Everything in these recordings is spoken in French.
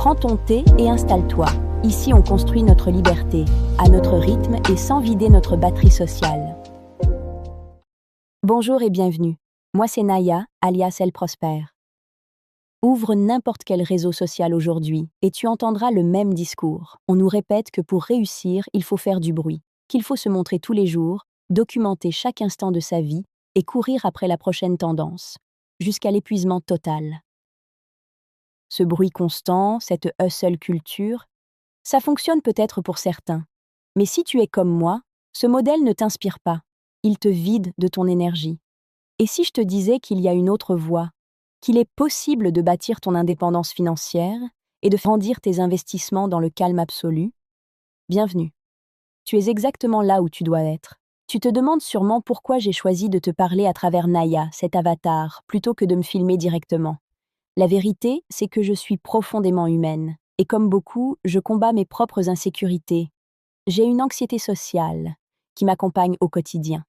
Prends ton thé et installe-toi. Ici, on construit notre liberté, à notre rythme et sans vider notre batterie sociale. Bonjour et bienvenue. Moi, c'est Naya, alias Elle Prospère. Ouvre n'importe quel réseau social aujourd'hui et tu entendras le même discours. On nous répète que pour réussir, il faut faire du bruit, qu'il faut se montrer tous les jours, documenter chaque instant de sa vie et courir après la prochaine tendance, jusqu'à l'épuisement total. Ce bruit constant, cette hustle culture, ça fonctionne peut-être pour certains. Mais si tu es comme moi, ce modèle ne t'inspire pas. Il te vide de ton énergie. Et si je te disais qu'il y a une autre voie, qu'il est possible de bâtir ton indépendance financière et de grandir tes investissements dans le calme absolu? Bienvenue. Tu es exactement là où tu dois être. Tu te demandes sûrement pourquoi j'ai choisi de te parler à travers Naya, cet avatar, plutôt que de me filmer directement. La vérité, c'est que je suis profondément humaine. Et comme beaucoup, je combats mes propres insécurités. J'ai une anxiété sociale qui m'accompagne au quotidien.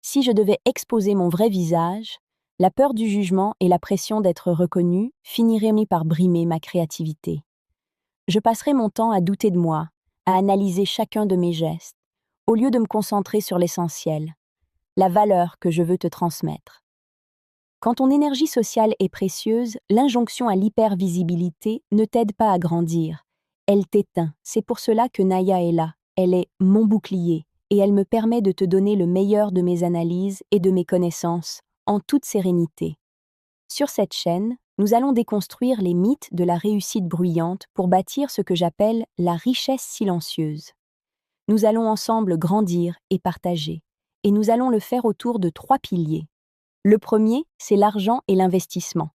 Si je devais exposer mon vrai visage, la peur du jugement et la pression d'être reconnue finiraient par brimer ma créativité. Je passerais mon temps à douter de moi, à analyser chacun de mes gestes, au lieu de me concentrer sur l'essentiel, la valeur que je veux te transmettre. Quand ton énergie sociale est précieuse, l'injonction à l'hypervisibilité ne t'aide pas à grandir. Elle t'éteint. C'est pour cela que Naya est là. Elle est mon bouclier et elle me permet de te donner le meilleur de mes analyses et de mes connaissances, en toute sérénité. Sur cette chaîne, nous allons déconstruire les mythes de la réussite bruyante pour bâtir ce que j'appelle la richesse silencieuse. Nous allons ensemble grandir et partager, et nous allons le faire autour de 3 piliers. Le premier, c'est l'argent et l'investissement.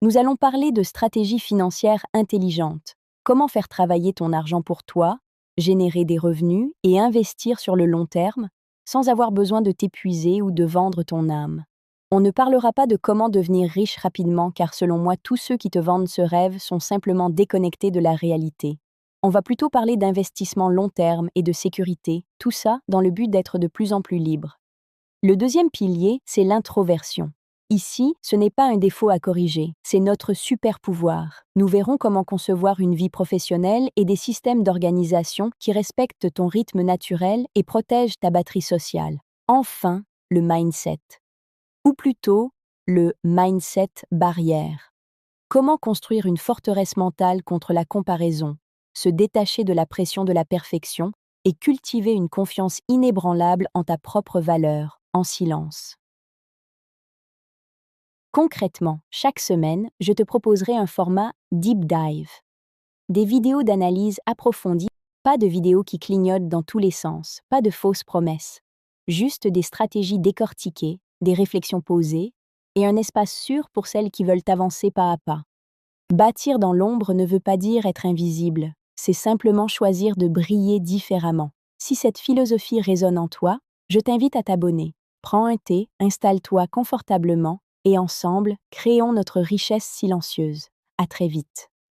Nous allons parler de stratégie financière intelligente. Comment faire travailler ton argent pour toi, générer des revenus et investir sur le long terme, sans avoir besoin de t'épuiser ou de vendre ton âme. On ne parlera pas de comment devenir riche rapidement, car selon moi, tous ceux qui te vendent ce rêve sont simplement déconnectés de la réalité. On va plutôt parler d'investissement long terme et de sécurité, tout ça dans le but d'être de plus en plus libre. Le deuxième pilier, c'est l'introversion. Ici, ce n'est pas un défaut à corriger, c'est notre super pouvoir. Nous verrons comment concevoir une vie professionnelle et des systèmes d'organisation qui respectent ton rythme naturel et protègent ta batterie sociale. Enfin, le mindset. Ou plutôt, le mindset barrière. Comment construire une forteresse mentale contre la comparaison, se détacher de la pression de la perfection et cultiver une confiance inébranlable en ta propre valeur, en silence. Concrètement, chaque semaine, je te proposerai un format Deep Dive. Des vidéos d'analyse approfondies, pas de vidéos qui clignotent dans tous les sens, pas de fausses promesses. Juste des stratégies décortiquées, des réflexions posées, et un espace sûr pour celles qui veulent avancer pas à pas. Bâtir dans l'ombre ne veut pas dire être invisible, c'est simplement choisir de briller différemment. Si cette philosophie résonne en toi, je t'invite à t'abonner. Prends un thé, installe-toi confortablement et ensemble, créons notre richesse silencieuse. À très vite.